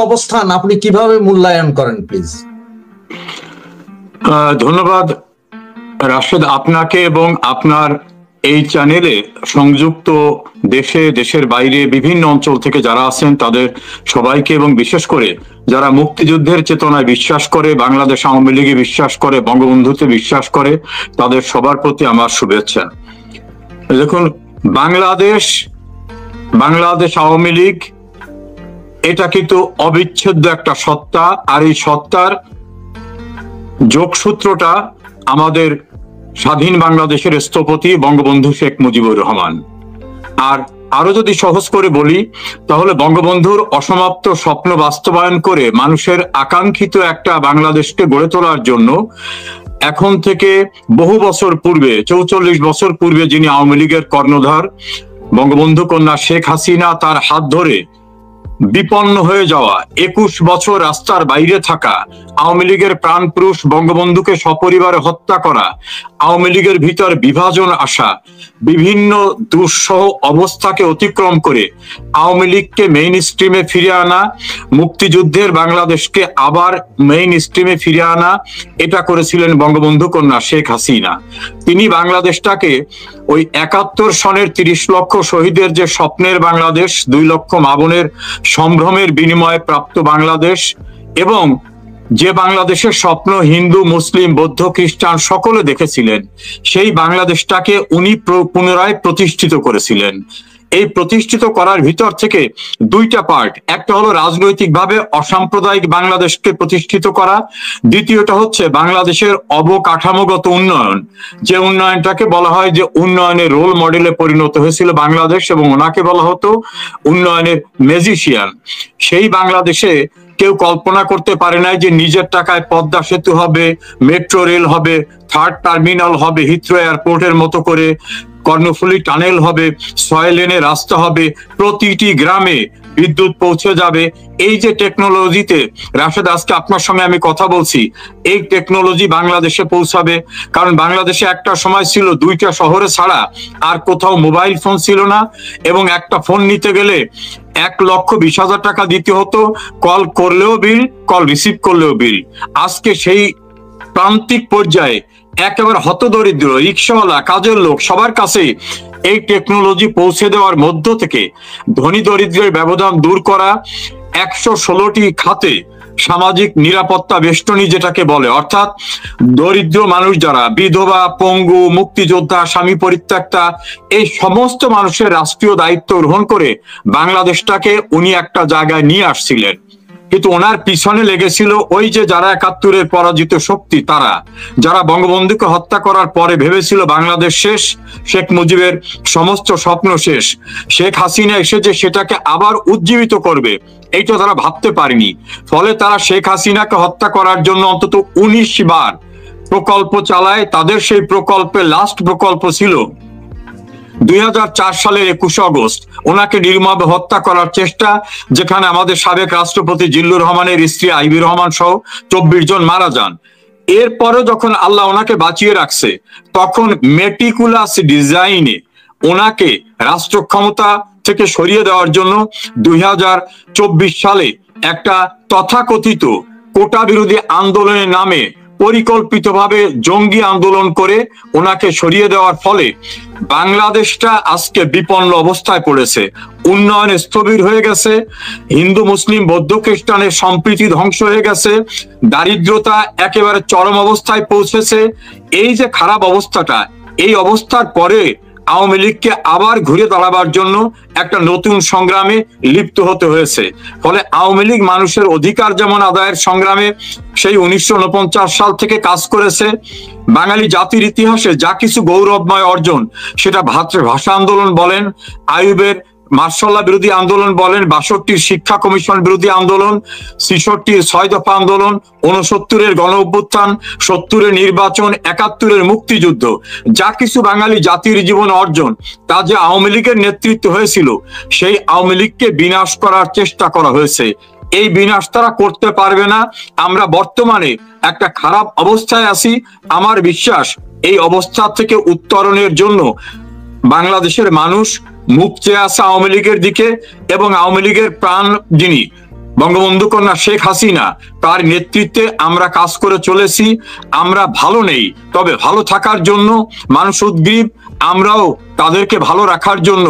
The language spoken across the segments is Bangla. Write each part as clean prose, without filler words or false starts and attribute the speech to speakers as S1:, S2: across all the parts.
S1: অবস্থান আপনি কিভাবে মূল্যায়ন করেন প্লিজ?
S2: ধন্যবাদ রাশেদ আপনাকে এবং আপনার এই চ্যানেলে সংযুক্ত দেশে দেশের বাইরে বিভিন্ন অঞ্চল থেকে যারা আছেন তাদের সবাইকে, এবং বিশেষ করে যারা মুক্তিযুদ্ধের চেতনায় বিশ্বাস করে, বাংলাদেশ আওয়ামী লীগে বিশ্বাস করে, বঙ্গবন্ধুতে বিশ্বাস করে, তাদের সবার প্রতি আমার শুভেচ্ছা। দেখুন, বাংলাদেশ আওয়ামী লীগ এটা কিন্তু অবিচ্ছেদ্য একটা সত্তা, আর এই সত্তার যোগসূত্রটা আমাদের স্বাধীন বাংলাদেশের স্থপতি বঙ্গবন্ধু শেখ মুজিবুর রহমান। আর আরো যদি সহজ করে বলি, তাহলে বঙ্গবন্ধুর অসমাপ্ত স্বপ্ন বাস্তবায়ন করে মানুষের আকাঙ্ক্ষিত একটা বাংলাদেশকে গড়ে তোলার জন্য এখন থেকে বহু বছর পূর্বে, 44 বছর পূর্বে, যিনি আওয়ামী লীগের কর্ণধার বঙ্গবন্ধু কন্যা শেখ হাসিনা, তার হাত ধরে বিপন্ন হয়ে যাওয়া, 21 বছর রাস্তার বাইরে থাকা, আওয়ামী লীগের প্রাণপুরুষ বঙ্গবন্ধুকে সপরিবারে হত্যা করা, আওয়ামী লীগের ভিতর বিভাজন আসা, বিভিন্ন দুঃসহ অবস্থাকে অতিক্রম করে আওয়ামী লীগকে মেইন স্ট্রিমে ফিরে আনা, মুক্তিযুদ্ধের বাংলাদেশকে আবার মেইন স্ট্রিমে ফিরে আনা, এটা করেছিলেন বঙ্গবন্ধু কন্যা শেখ হাসিনা। তিনি বাংলাদেশটাকে ওই 71 সনের 30 লক্ষ শহীদের যে স্বপ্নের বাংলাদেশ, 2 লক্ষ মা বোনের সম্ভ্রমের বিনিময়ে প্রাপ্ত বাংলাদেশ, এবং যে বাংলাদেশের স্বপ্ন হিন্দু, মুসলিম, বৌদ্ধ, খ্রিস্টান সকলে দেখেছিলেন, সেই বাংলাদেশটাকে উনি পুনরায় প্রতিষ্ঠিত করেছিলেন। এই প্রতিষ্ঠিত করার ভিতর থেকে দুইটা পার্ট, একটা হলো রাজনৈতিকভাবে অসাম্প্রদায়িক বাংলাদেশকে প্রতিষ্ঠিত করা, দ্বিতীয়টা হচ্ছে বাংলাদেশের অবকাঠামোগত উন্নয়ন, যে উন্নয়নটাকে বলা হয় যে উন্নয়নের রোল মডেলে পরিণত হয়েছিল বাংলাদেশ, এবং ওনাকে বলা হতো উন্নয়নের ম্যাজিশিয়ান। সেই বাংলাদেশে কেউ কল্পনা করতে পারে নাই যে নিজের টাকায় পদ্মা সেতু হবে, মেট্রো রেল হবে, 3rd টার্মিনাল হবে, হিথ্রো এয়ারপোর্টের মতো করে, কর্ণফুলী টানেল হবে, 6 লেনে রাস্তা হবে, প্রতিটি গ্রামে বিদ্যুৎ পৌঁছে যাবে। এই যে টেকনোলজিতে রাশেদ আজকে আপনার সঙ্গে আমি কথা বলছি, এই টেকনোলজি বাংলাদেশে পৌঁছাবে। কারণ বাংলাদেশে একটা সময় ছিল 2টা শহরে ছাড়া আর কোথাও মোবাইল ফোন ছিল না, এবং একটা ফোন নিতে গেলে 1,20,000 টাকা দিতে হতো, কল করলেও বিল, কল রিসিভ করলেও বিল। আজকে সেই প্রান্তিক পর্যায়ে একেবারে হতদরিদ্র রিক্সাওয়ালা, কাজের লোক, সবার কাছে এই টেকনোলজি পৌঁছে দেওয়ার মধ্য থেকে ধনী দরিদ্রের ব্যবধান দূর করা, 116টি খাতে সামাজিক নিরাপত্তা বেষ্টনী যেটাকে বলে, অর্থাৎ দরিদ্র মানুষ যারা, বিধবা, পঙ্গু, মুক্তিযোদ্ধা, স্বামী পরিত্যক্তা, এই সমস্ত মানুষের রাষ্ট্রীয় দায়িত্ব গ্রহণ করে বাংলাদেশটাকে উনি একটা জায়গায় নিয়ে আসছিলেন। কিন্তু ওনার পিছনে লেগেছিল ওই যে যারা 71-এর পরাজিত শক্তি, তারা যারা বঙ্গবন্ধুকে হত্যা করার পরে ভেবেছিল বাংলাদেশ শেষ, শেখ মুজিবের সমস্ত স্বপ্ন শেষ, শেখ হাসিনা এসে যে সেটাকে আবার উজ্জীবিত করবে, এইটা তারা ভাবতে পারেনি। ফলে তারা শেখ হাসিনাকে হত্যা করার জন্য অন্তত 19 বার প্রকল্প চালায়। তাদের সেই প্রকল্পে লাস্ট প্রকল্প ছিল 2004 সালের 21 আগস্ট ওনাকে নির্মমভাবে হত্যা করার চেষ্টা, যেখানে আমাদের সাবেক রাষ্ট্রপতি জিল্লুর রহমানের স্ত্রী আইবি রহমান সহ 24 জন মারা যান। এরপরে যখন আল্লাহ ওনাকে বাঁচিয়ে রাখছে, তখন মেটিকুলাস ডিজাইনে ওনাকে রাষ্ট্র ক্ষমতা থেকে সরিয়ে দেওয়ার জন্য 2024 সালে একটা তথাকথিত কোটা বিরোধী আন্দোলনের নামে পরিকল্পিতভাবে জঙ্গি আন্দোলন করে ওনাকে সরিয়ে দেওয়ার ফলে বাংলাদেশটা আজকে বিপন্ন অবস্থায় পড়েছে। উন্নয়ন স্থবির হয়ে গেছে, হিন্দু, মুসলিম, বৌদ্ধ, খ্রিস্টানের সম্প্রীতি ধ্বংস হয়ে গেছে, দারিদ্রতা একেবারে চরম অবস্থায় পৌঁছেছে। এই যে খারাপ অবস্থাটা, এই অবস্থার পরে আওয়ামী লীগকে আবার ঘুরে দাঁড়াবার জন্য একটা নতুন সংগ্রামে লিপ্ত হতে হয়েছে। ফলে আওয়ামী লীগ মানুষের অধিকার যেমন আদায়ের সংগ্রামে সেই 1949 সাল থেকে কাজ করেছে, বাঙালি জাতির ইতিহাসে যা কিছু গৌরবময় অর্জন, সেটা ভাষা আন্দোলন বলেন, আইয়ুবের মার্শাল্লাহ বিরোধী আন্দোলন বলেন, 62-র শিক্ষা কমিশন বিরোধী আন্দোলন, 66-র 6 দফা আন্দোলন, 69-এর গণ অভ্যুত্থান, 70-এর নির্বাচন, 71-এর মুক্তিযুদ্ধ, যা কিছু বাঙালি জাতির জীবন অর্জন, তা যে আওয়ামী লীগের নেতৃত্ব হয়েছিল, সেই আওয়ামী লীগকে বিনাশ করার চেষ্টা করা হয়েছে। এই বিনাশ তারা করতে পারবে না। আমরা বর্তমানে একটা খারাপ অবস্থায় আছি। আমার বিশ্বাস এই অবস্থা থেকে উত্তরণের জন্য বাংলাদেশের মানুষ মুখ চেয়ে আছে আওয়ামী লীগের দিকে, এবং আওয়ামী লীগের প্রাণ যিনি বঙ্গবন্ধু কন্যা শেখ হাসিনা তার নেতৃত্বে আমরা কাজ করে চলেছি। আমরা ভালো নেই, তবে ভালো থাকার জন্য মানুষ উদ্গ্রীব, আমরাও তাদেরকে ভালো রাখার জন্য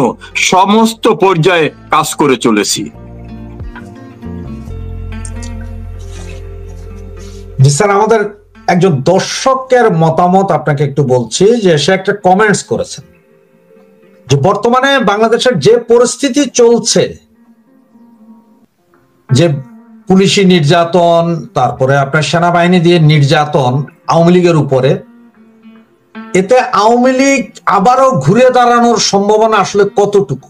S2: সমস্ত পর্যায়ে কাজ করে চলেছি।
S1: জি স্যার, আমাদের একজন দর্শকের মতামত আপনাকে একটু বলছি, যে সে একটা কমেন্টস করেছেন যে বর্তমানে বাংলাদেশের যে পরিস্থিতি চলছে, যে পুলিশি নির্যাতন, তারপরে আপনার সেনাবাহিনী দিয়ে নির্যাতন আওয়ামী লীগের উপরে, এতে আওয়ামী লীগ আবারও ঘুরে দাঁড়ানোর সম্ভাবনা আসলে কতটুকু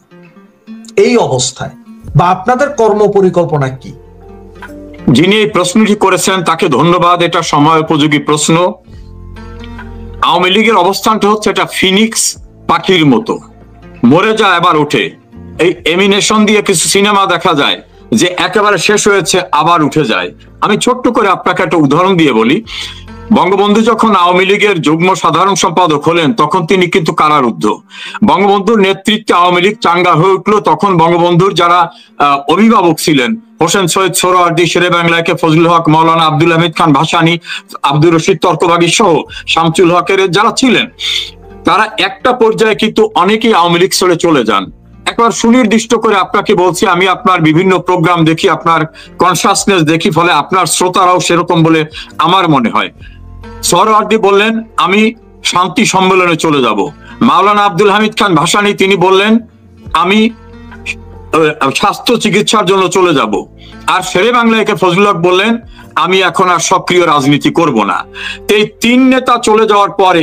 S1: এই অবস্থায়, বা আপনাদের কর্মপরিকল্পনা কি?
S2: যিনি এই প্রশ্নটি করেছেন তাকে ধন্যবাদ। এটা সময় উপযোগী প্রশ্ন। আওয়ামী লীগের অবস্থানটা হচ্ছে এটা ফিনিক্স পাখির মতো, মরে যায় আবার ওঠে। এই এমিনেশন দিয়ে কিছু সিনেমা দেখা যায় যে একেবারে শেষ হয়েছে আবার উঠে যায়। আমি ছোট্ট করে আপনাকে একটা উদাহরণ দিয়ে বলি। বঙ্গবন্ধু যখন আওয়ামী লীগের যুগ্ম সাধারণ সম্পাদক হলেন তখন তিনি কিন্তু কারারুদ্ধ। বঙ্গবন্ধুর নেতৃত্বে আওয়ামী লীগ চাঙ্গা হয়ে উঠলো। তখন বঙ্গবন্ধুর যারা অভিভাবক ছিলেন, হোসেন শহীদ সোহরাওয়ার্দী, শেরে বাংলাকে ফজলুল হক, মাওলানা আব্দুল হামিদ খান ভাসানী, আব্দুর রশিদ তর্কবাগী সহ শামসুল হকের যারা ছিলেন, তারা একটা পর্যায়ে কিন্তু অনেকেই আওয়ামী লীগ ছেড়ে চলে যান। একবার সুনির্দিষ্ট করে আপনাকে বলছি, আমি আপনার বিভিন্ন প্রোগ্রাম দেখি, আপনার কনসাসনেস দেখি, ফলে আপনার শ্রোতারাও সেরকম বলে আমার মনে হয়। সোহরাওয়ার্দী বললেন আমি শান্তি সম্মেলনে চলে যাব। মাওলানা আব্দুল হামিদ খান ভাসানী তিনি বললেন আমি স্বাস্থ্য চিকিৎসার জন্য চলে যাব। আর শেরে বাংলাকে ফজলুল হক বললেন আমি এখন আর সক্রিয় রাজনীতি করব না। এই তিন নেতা চলে যাওয়ার পরে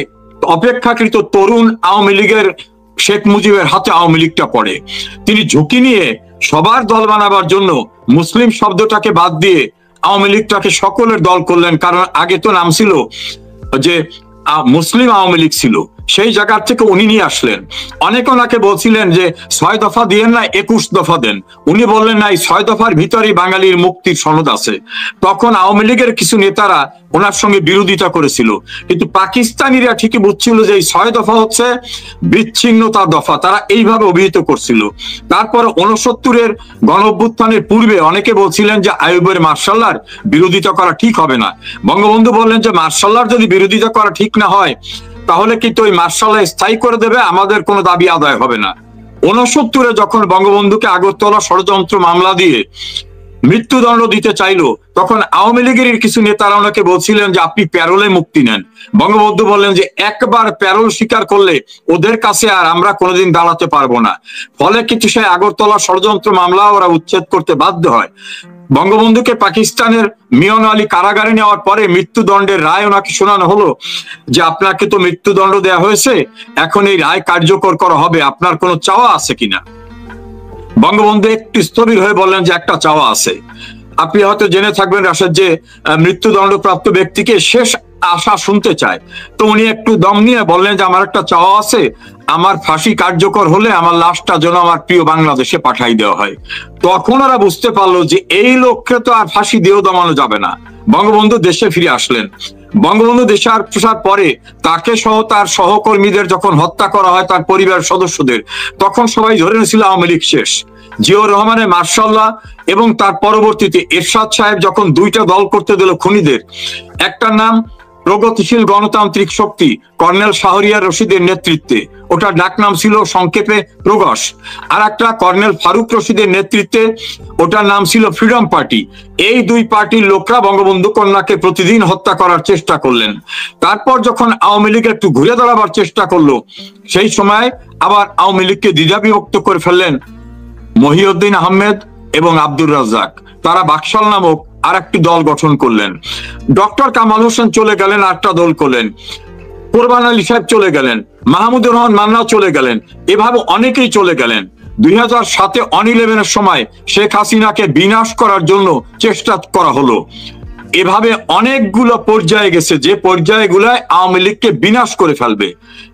S2: অপেক্ষাকৃত তরুণ আওয়ামী লীগের শেখ মুজিবের হাতে আওয়ামী লীগটা পড়ে। তিনি ঝুঁকি নিয়ে সবার দল বানাবার জন্য মুসলিম শব্দটাকে বাদ দিয়ে আওয়ামী লীগটাকে সকলের দল করলেন। কারণ আগে তো নাম ছিল যে মুসলিম আওয়ামী লীগ ছিল, সেই জায়গা থেকে উনি নিয়ে আসলেন। অনেকে ওনাকে বলছিলেন যে 6 দফা দিয়েন না, 21 দফা দেন। উনি বললেন না, এই 6 দফার ভিতরেই বাঙালির মুক্তির সনদ আছে। তখন আওয়ামী লীগের কিছু নেতারা ওনার সঙ্গে বিরোধিতা করেছিল, কিন্তু পাকিস্তানিরা ঠিকই বুঝছিল যে এই 6 দফা হচ্ছে বিচ্ছিন্নতার দফা, তারা এইভাবে অভিহিত করছিল। তারপর 69-এর গণঅভ্যুত্থানের পূর্বে অনেকে বলছিলেন যে আইয়ুবের মার্শাল্লার বিরোধিতা করা ঠিক হবে না। বঙ্গবন্ধু বললেন যে মার্শাল্লার যদি বিরোধিতা করা ঠিক না হয় তাহলে কিন্তু ওই মার্শাল্লাহ স্থায়ী করে দেবে, আমাদের কোনো দাবি আদায় হবে না। 69-এ যখন বঙ্গবন্ধুকে আগরতলা ষড়যন্ত্র মামলা দিয়ে মৃত্যুদণ্ড দিতে চাইলো, তখন আওয়ামী লীগের কিছু নেতারা ওনাকে বলছিলেন যে আপনি প্যারোলে মুক্তি নেন। বঙ্গবন্ধু বললেন যে একবার প্যারোল স্বীকার করলে ওদের কাছে আর আমরা কোনোদিন দাঁড়াতে পারবো না। ফলে কিন্তু সেই আগরতলা ষড়যন্ত্র মামলা ওরা উচ্ছেদ করতে বাধ্য হয়। বঙ্গবন্ধুকে পাকিস্তানের মিয়ন আলী কারাগারে নেওয়ার পরে মৃত্যুদণ্ডের রায় ওনাকে শোনানো হলো যে আপনাকে তো মৃত্যুদণ্ড দেওয়া হয়েছে, এখন এই রায় কার্যকর করা হবে, আপনার কোনো চাওয়া আছে কিনা? বঙ্গবন্ধু একটু স্থবির হয়ে বললেন যে একটা চাওয়া আছে। আপনি হয়তো জেনে থাকবেন রাশেদ যে মৃত্যুদণ্ডপ্রাপ্ত ব্যক্তিকে শেষ আশা শুনতে চায়। তো উনি একটু দম নিয়ে বললেন যে আমার একটা চাওয়া আছে, আমার ফাঁসি কার্যকর হলে আমার লাশটা যেন আমার প্রিয় বাংলাদেশে পাঠাই দেওয়া হয়। তখন ওরা বুঝতে পারলো যে এই লোককে তো আর ফাঁসি দিয়েও দমানো যাবে না। বঙ্গবন্ধু দেশে ফিরে আসলেন। বঙ্গবন্ধু দেশে আসার পরে তাকে সহ তার সহকর্মীদের যখন হত্যা করা হয়, তার পরিবার সদস্যদের, তখন সবাই ধরে নিয়েছিল আওয়ামী লীগ শেষ। জিয়াউর রহমানের মার্শাল্লাহ এবং তার পরবর্তীতে এরশাদ সাহেব যখন দুইটা দল করতে দিল খুনিদের, একটার নাম প্রগতিশীল গণতান্ত্রিক শক্তি কর্নেল শাহরিয়ার রশিদের নেতৃত্বে, ওটার ডাক নাম ছিল সংক্ষেপে প্রগস। আর একটা কর্নেল ফারুক রশিদের নেতৃত্বে, ওটার নাম ছিল ফ্রিডম পার্টি। এই দুই পার্টির লোকরা বঙ্গবন্ধু কন্যাকে প্রতিদিন হত্যা করার চেষ্টা করলেন। তারপর যখন আওয়ামী লীগ একটু ঘুরে দাঁড়াবার চেষ্টা করলো, সেই সময় আবার আওয়ামী লীগকে দ্বিধা বিভক্ত করে ফেললেন মহিউদ্দিন আহমেদ এবং আব্দুর রাজ্জাক। তারা বাকশাল নামক আর একটি দল গঠন করলেন। ডক্টর কামাল হোসেন চলে গেলেন, আরেকটা দল করলেন। কোরবান আলী সাহেব চলে গেলেন, মাহমুদুর রহমান মান্নাও চলে গেলেন, এভাবে অনেকেই চলে গেলেন। 2007-এ অন-11-এর সময় শেখ হাসিনাকে বিনাশ করার জন্য চেষ্টা করা হলো। এভাবে অনেকগুলো পর্যায়ে গেছে, যে পর্যায়গুলোয় আওয়ামী লীগকে বিনাশ করে ফেলবে,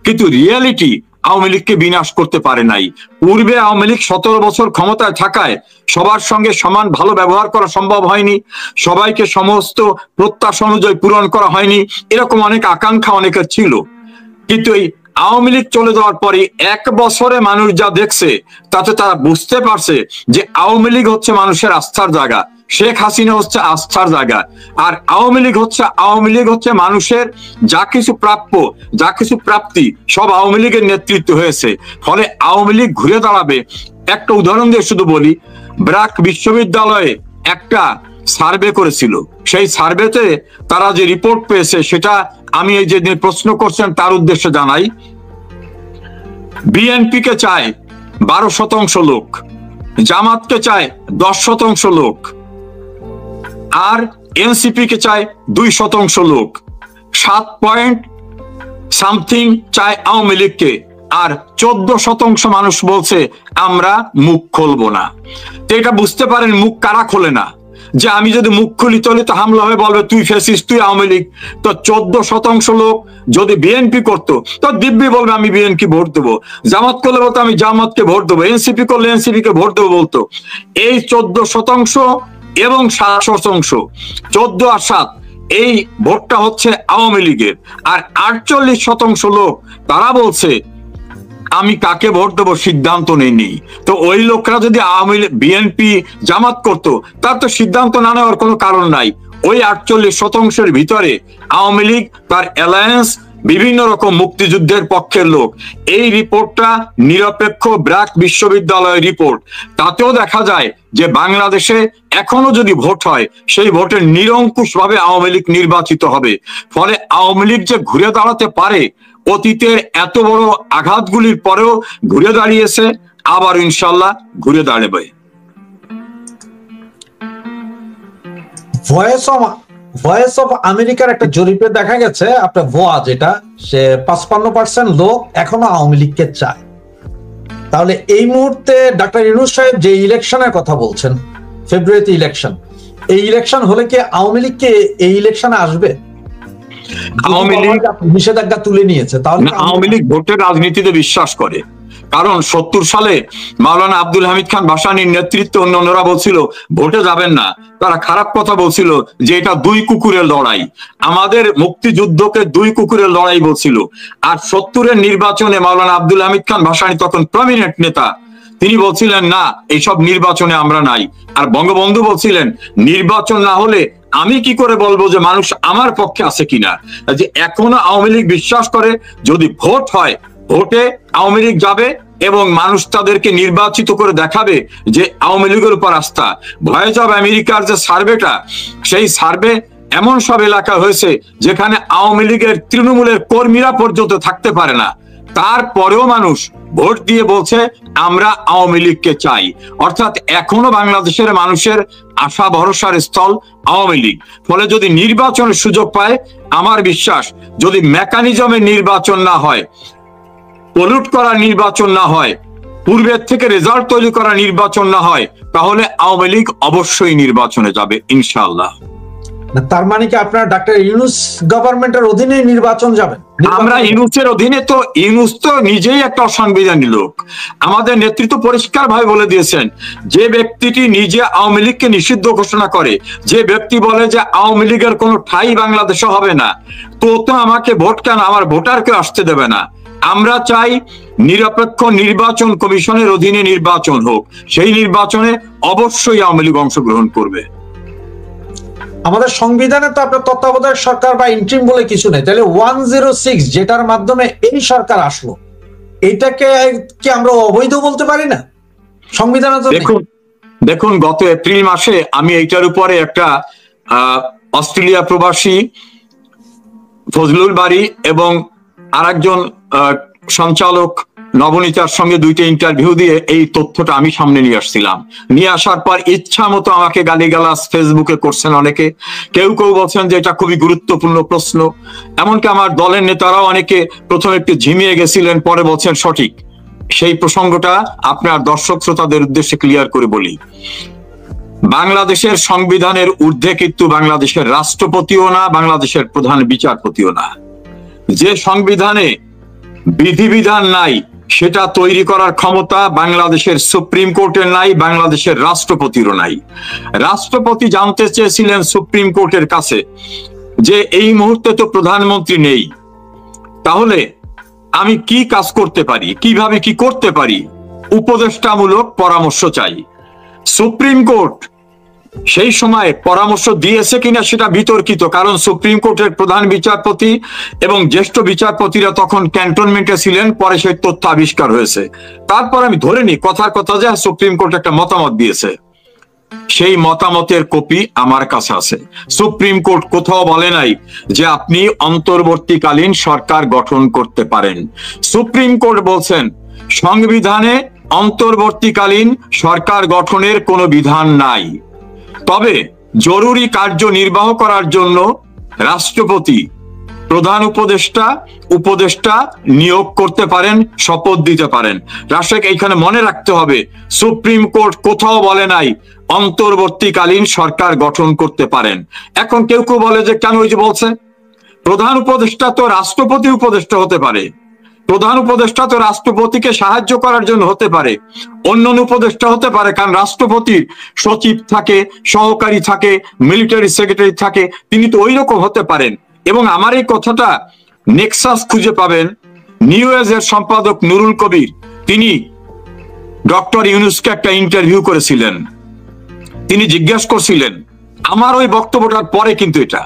S2: কিন্তু রিয়েলিটি আওয়ামী লীগকে বিনাশ করতে পারে নাই। পূর্বে আওয়ামী লীগ 17 বছর ক্ষমতায় থাকায় সবার সঙ্গে সমান ভালো ব্যবহার করা সম্ভব হয়নি, সবাইকে সমস্ত প্রত্যাশা অনুযায়ী পূরণ করা হয়নি, এরকম অনেক আকাঙ্ক্ষা অনেকের ছিল। কিন্তু এই আওয়ামী লীগ চলে যাওয়ার পরে 1 বছরে মানুষ যা দেখছে তাতে তারা বুঝতে পারছে যে আওয়ামী লীগ হচ্ছে মানুষের আস্থার জায়গা, শেখ হাসিনা হচ্ছে আস্থার জায়গা, আর আওয়ামী লীগ হচ্ছে মানুষের যা কিছু প্রাপ্য, যা কিছু প্রাপ্তি সব আওয়ামী লীগের নেতৃত্ব হয়েছে। ফলে আওয়ামী লীগ ঘুরে দাঁড়াবে। একটা উদাহরণ দিয়ে শুধু বলি, ব্র্যাক বিশ্ববিদ্যালয়ে একটা সার্ভে করেছিল, সেই সার্ভেতে তারা যে রিপোর্ট পেয়েছে সেটা আমি এই যে প্রশ্ন করছেন তার উদ্দেশ্যে জানাই। বিএনপি কে চায় 12% লোক, জামাতকে চায় 10% লোক, আর এনসিপি কে চায় 2% লোক। 7 পয়েন্ট সামথিং চায় আওয়ামী লীগকে, আর 14% মানুষ বলছে আমরা মুখ খুলবো না। তো এটা বুঝতে পারেন মুখ কারা খোলে না, যে আমি যদি মুখ খুলি তাহলে তো হামলা হয়ে বলবে তুই ফ্যাসিস্ট, তুই আওয়ামী লীগ। তো 14% লোক যদি বিএনপি করতো তো দিব্যি বলবে আমি বিএনপি ভোট দেবো, জামাত করলে বলতো আমি জামাতকে ভোট দেবো, এনসিপি করলে এনসিপি কে ভোট দেবো বলতো। এই 14% এবং 7%, 14 আর 7, এই ভোটটা হচ্ছে আওয়ামী লীগের। আর 48% লোক তারা বলছে আমি কাকে ভোট দেবো সিদ্ধান্ত নেইনি। তো ওই লোকরা যদি আওয়ামী লীগ, বিএনপি, জামাত করতো তার তো সিদ্ধান্ত না নেওয়ার কোনো কারণ নাই। ওই 48%-এর ভিতরে আওয়ামী লীগ তার অ্যালায়েন্স, বিভিন্ন রকম মুক্তিযুদ্ধের পক্ষের লোক। এই রিপোর্টটা নিরপেক্ষ ব্র্যাক বিশ্ববিদ্যালয়ের রিপোর্ট। তাতেও দেখা যায় যে বাংলাদেশে এখনো যদি ভোট হয় সেই ভোটে নিরঙ্কুশ ভাবে আওয়ামী লীগ নির্বাচিত হবে। ফলে আওয়ামী লীগ যে ঘুরে দাঁড়াতে পারে, অতীতের এত বড় আঘাতগুলির পরেও ঘুরে দাঁড়িয়েছে, আবার ইনশাল্লাহ ঘুরে দাঁড়াবে।
S1: ভয়েস অফ আমেরিকার একটা জরিপে দেখা গেছে, আপনার ভোয়া যেটা, সে 55% লোক এখনো আওয়ামী লীগকে চায়। তাহলে এই মুহূর্তে ডাক্তার ইউনূস সাহেব যে ইলেকশনের কথা বলছেন, ফেব্রুয়ারিতে ইলেকশন, এই ইলেকশন হলে কি আওয়ামী লীগকে এই ইলেকশনে আসবে?
S2: আওয়ামী লীগ
S1: নিষেধাজ্ঞা তুলে নিয়েছে, তাহলে
S2: আওয়ামী লীগ ভোটের রাজনীতিতে বিশ্বাস করে। কারণ 70 সালে মাওলানা আব্দুল হামিদ খান ভাসানীর নেতৃত্বে অন্যরা বলছিল ভোটে যাবেন না, তারা খারাপ কথা বলছিল যে এটা 2 কুকুরের লড়াই, আমাদের মুক্তিযুদ্ধকে 2 কুকুরের লড়াই বলছিল। আর 70-এর নির্বাচনে মাওলানা আব্দুল হামিদ খান ভাসানী তখন প্রমিনেন্ট নেতা, তিনি বলছিলেন না এইসব নির্বাচনে আমরা নাই। আর বঙ্গবন্ধু বলছিলেন নির্বাচন না হলে আমি কি করে বলবো যে মানুষ আমার পক্ষে আছে কিনা। যে এখনো আওয়ামী লীগ বিশ্বাস করে যদি ভোট হয়, ভোটে আওয়ামী লীগ যাবে এবং মানুষ তাদেরকে নির্বাচিত করে দেখাবে যে আওয়ামী লীগের উপর আস্থা। ভয়েস অফ আমেরিকার যে সার্ভেটা, সেই সার্ভে এমন সব এলাকা হয়েছে যেখানে আওয়ামী লীগের তৃণমূলের কর্মীরা পর্যন্ত থাকতে পারে না, তারপরেও মানুষ ভোট দিয়ে বলছে আমরা আওয়ামী লীগকে চাই। অর্থাৎ এখনো বাংলাদেশের মানুষের আশা ভরসার স্থল আওয়ামী লীগ। ফলে যদি নির্বাচনের সুযোগ পায়, আমার বিশ্বাস যদি মেকানিজমের নির্বাচন না হয়, পলিউট করা নির্বাচন না হয়, পূর্বের থেকে রেজাল্ট তৈরি করা নির্বাচন না হয়, তাহলে আওয়ামী লীগ অবশ্যই নির্বাচনে যাবে ইনশাআল্লাহ।
S1: তার মানে কি আপনারা ডাক্তার ইউনূস গভর্নমেন্টের অধীনে নির্বাচন যাবেন?
S2: আমরা ইউনূসের অধীনে, তো ইউনূস তো নিজেই একটা অসাংবিধানিক লোক। আমাদের নেতৃত্ব পরিষ্কার ভাবে বলে দিয়েছেন, যে ব্যক্তিটি নিজে আওয়ামী লীগকে নিষিদ্ধ ঘোষণা করে, যে ব্যক্তি বলে যে আওয়ামী লীগের কোনো ঠাঁই বাংলাদেশে হবে না, তো আমাকে ভোট কেন, আমার ভোটারকে আসতে দেবে না। আমরা চাই নিরপেক্ষ নির্বাচন কমিশনের অধীনে নির্বাচন হোক, সেই নির্বাচনে অবশ্যই আওয়ামী লীগ অংশগ্রহণ করবে।
S1: আমাদের সংবিধানে তো আপনার তত্ত্বাবধায়ক সরকার বা ইন্ট্রিম বলে কিছু নেই, তাহলে 106 যেটার মাধ্যমে এই সরকার আসলো, এটাকে কি আমরা অবৈধ বলতে পারি না? সংবিধানে তো
S2: দেখুন গত এপ্রিল মাসে আমি এইটার উপরে একটা অস্ট্রেলিয়া প্রবাসী ফজলুল বারী এবং আরেকজন সঞ্চালক নবনীতার সঙ্গে 2টা ইন্টারভিউ দিয়ে এই তথ্যটা আমি সামনে নিয়ে আসছিলাম। নিয়ে আসার পর ইচ্ছা মতো আমাকে গালিগালাজ ফেসবুকে করছেন অনেকে, কেউ কেউ বলছেন যে এটা খুবই গুরুত্বপূর্ণ প্রশ্ন। এমনকি আমার দলের নেতারাও অনেকে প্রথমে একটু ঝিমিয়ে গেছিলেন, পরে বলছেন সঠিক। সেই প্রসঙ্গটা আপনার দর্শক শ্রোতাদের উদ্দেশ্যে ক্লিয়ার করে বলি। বাংলাদেশের সংবিধানের ঊর্ধ্বে কিন্তু বাংলাদেশের রাষ্ট্রপতিও না, বাংলাদেশের প্রধান বিচারপতিও না। যে সংবিধানে বিধিবিধান নাই সেটা তৈরি করার ক্ষমতা বাংলাদেশের সুপ্রিম কোর্টের নাই, বাংলাদেশের রাষ্ট্রপতিরও নাই। রাষ্ট্রপতি জানতে চেয়েছিলেন সুপ্রিম কোর্টের কাছে যে এই মুহূর্তে তো প্রধানমন্ত্রী নেই, তাহলে আমি কি কাজ করতে পারি, কিভাবে কি করতে পারি, উপদেষ্টামূলক পরামর্শ চাই। সুপ্রিম কোর্ট সেই সময় পরামর্শ দিয়েছে কিনা সেটা বিতর্কিত, কারণ সুপ্রিম কোর্টের প্রধান বিচারপতি এবং জ্যেষ্ঠ বিচারপতিরা তখন ক্যান্টনমেন্টে ছিলেন, পরে সেই তথ্য আবিষ্কার হয়েছে। তারপর আমি ধরে নিই কথার কথা যে সুপ্রিম কোর্ট একটা মতামত দিয়েছে, সেই মতামতের কপি আমার কাছে আছে। সুপ্রিম কোর্ট কোথাও বলে নাই যে আপনি অন্তর্বর্তীকালীন সরকার গঠন করতে পারেন। সুপ্রিম কোর্ট বলছেন সংবিধানে অন্তর্বর্তীকালীন সরকার গঠনের কোনো বিধান নাই, তবে জরুরি কার্য নির্বাহ করার জন্য রাষ্ট্রপতি প্রধান উপদেষ্টা নিয়োগ করতে পারেন, শপথ দিতে পারেন। রাষ্ট্রকে এইখানে মনে রাখতে হবে সুপ্রিম কোর্ট কোথাও বলে নাই অন্তর্বর্তীকালীন সরকার গঠন করতে পারেন। এখন কেউ কেউ বলে যে কেন, ওই যে বলছে প্রধান উপদেষ্টা তো রাষ্ট্রপতি উপদেষ্টা হতে পারে, প্রধান উপদেষ্টা তো রাষ্ট্রপতিকে সাহায্য করার জন্য হতে পারে, অন্য উপদেষ্টা হতে পারে, কারণ রাষ্ট্রপতির সচিব থাকে, সহকারী থাকে, মিলিটারি সেক্রেটারি থাকে, তিনি তো ওই রকম হতে পারেন। এবং আমার এই কথাটা নেক্সাস খুঁজে পাবেন, নিউ এজের সম্পাদক নুরুল কবির তিনি ডক্টর ইউনূসকে একটা ইন্টারভিউ করেছিলেন। তিনি জিজ্ঞেস করছিলেন, আমার ওই বক্তব্যটার পরে কিন্তু এটা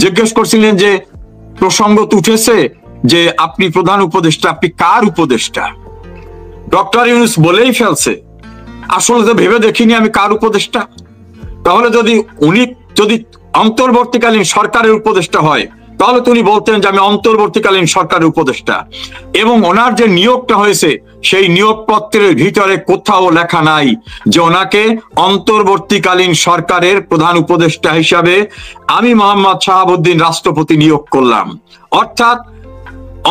S2: জিজ্ঞেস করছিলেন যে প্রসঙ্গ উঠেছে যে আপনি প্রধান উপদেষ্টা, আপনি কার উপদেষ্টা? ডক্টর ইউনূস বলেই ফেলছে আসলে তো ভেবে দেখিনি আমি কার উপদেষ্টা। তাহলে উনি যদি অন্তর্বর্তীকালীন সরকারের উপদেষ্টা হয় তাহলে তিনি বলতেন যে আমি অন্তর্বর্তীকালীন সরকারের উপদেষ্টা, এবং ওনার যে নিয়োগটা হয়েছে সেই নিয়োগপত্রের ভিতরে কোথাও লেখা নাই যে ওনাকে অন্তর্বর্তীকালীন সরকারের প্রধান উপদেষ্টা হিসাবে আমি মোহাম্মদ শাহাবুদ্দিন রাষ্ট্রপতি নিয়োগ করলাম। অর্থাৎ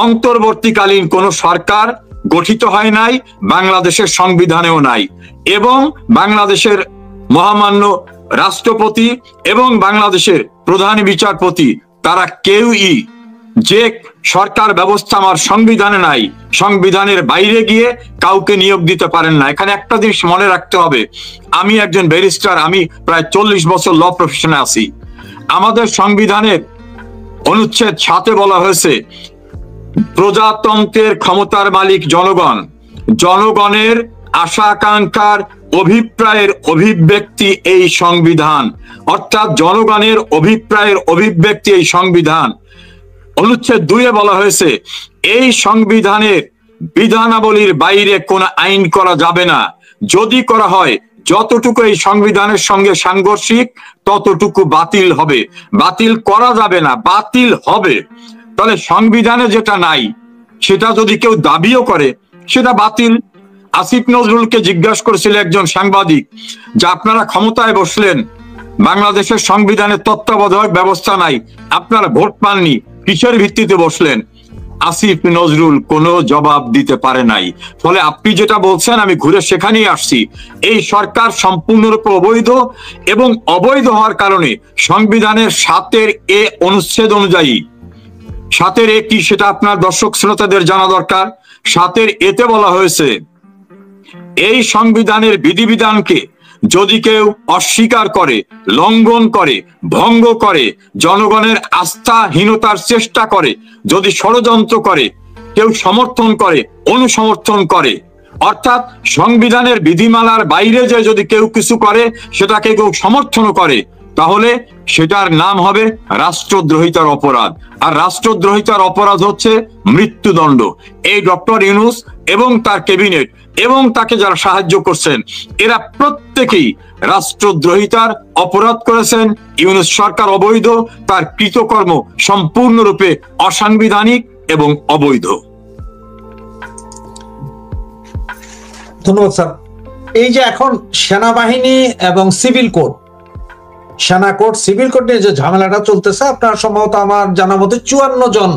S2: অন্তর্বর্তীকালীন কোন সরকার গঠিত হয় নাই, বাংলাদেশের সংবিধানেও নাই, এবং বাংলাদেশের মহামান্য রাষ্ট্রপতি এবং বাংলাদেশের প্রধান বিচারপতি তারা কেউই যে সরকার ব্যবস্থা আমার সংবিধানে নাই, সংবিধানের বাইরে গিয়ে কাউকে নিয়োগ দিতে পারেন না। এখানে একটা জিনিস মনে রাখতে হবে, আমি একজন ব্যারিস্টার, আমি প্রায় 40 বছর ল প্রফেশনে আছি। আমাদের সংবিধানের অনুচ্ছেদ 7-এ বলা হয়েছে প্রজাতন্ত্রের ক্ষমতার মালিক জনগণ, জনগণের আশা আকাঙ্ক্ষার অভিপ্রায়ের অভিব্যক্তি এই সংবিধান, অর্থাৎ জনগণের অভিপ্রায়ের অভিব্যক্তি এই সংবিধান। অনুচ্ছেদ 2-এ বলা হয়েছে এই সংবিধানের বিধানাবলীর বাইরে কোন আইন করা যাবে না, যদি করা হয় যতটুকু এই সংবিধানের সঙ্গে সাংঘর্ষিক ততটুকু বাতিল হবে, বাতিল করা যাবে না, বাতিল হবে। তাহলে সংবিধানে যেটা নাই সেটা যদি কেউ দাবিও করে সেটা বাতিল। আসিফ নজরুলকে জিজ্ঞাসা করেছিল একজন সাংবাদিক যে আপনারা ক্ষমতায় বসলেন, বাংলাদেশের সংবিধানের তত্ত্বাবধায়ক ব্যবস্থা নাই, আপনারা ভোট পাননি, কিসের ভিত্তিতে বসলেন? আসিফ নজরুল কোনো জবাব দিতে পারে নাই। ফলে আপনি যেটা বলছেন আমি ঘুরে সেখানেই আসছি, এই সরকার সম্পূর্ণরূপে অবৈধ, এবং অবৈধ হওয়ার কারণে সংবিধানের 7-এ অনুচ্ছেদ অনুযায়ী, 7-এ কি সেটা আপনার দর্শক শ্রোতাদের জানা দরকার। 7-এতে বলা হয়েছে এই সংবিধানের বিধিবিধানকে যদি কেউ অস্বীকার করে, লঙ্ঘন করে, ভঙ্গ করে, জনগণের আস্থাহীনতার চেষ্টা করে, যদি ষড়যন্ত্র করে, কেউ সমর্থন করে, অনুসমর্থন করে, অর্থাৎ সংবিধানের বিধিমালার বাইরে যে যদি কেউ কিছু করে, সেটাকে কেউ সমর্থন করে, তাহলে সেটার নাম হবে রাষ্ট্রদ্রোহিতার অপরাধ। আর রাষ্ট্রদ্রোহিতার অপরাধ হচ্ছে মৃত্যুদণ্ড। এই ডক্টর ইউনূস এবং তার ক্যাবিনেট এবং তাকে যারা সাহায্য করছেন এরা প্রত্যেকেই রাষ্ট্রদ্রোহিতার অপরাধ করেছেন। ইউনূস সরকার অবৈধ, তার কৃতকর্ম সম্পূর্ণরূপে অসাংবিধানিক এবং অবৈধ।
S1: ধন্যবাদ স্যার। এই যে এখন সেনাবাহিনী এবং সিভিল কোড, সেনা কোড সিভিল কোড নিয়ে যে ঝামেলাটা চলতেছে, আপনার সম্ভবত আমার জানা মতে 54 জন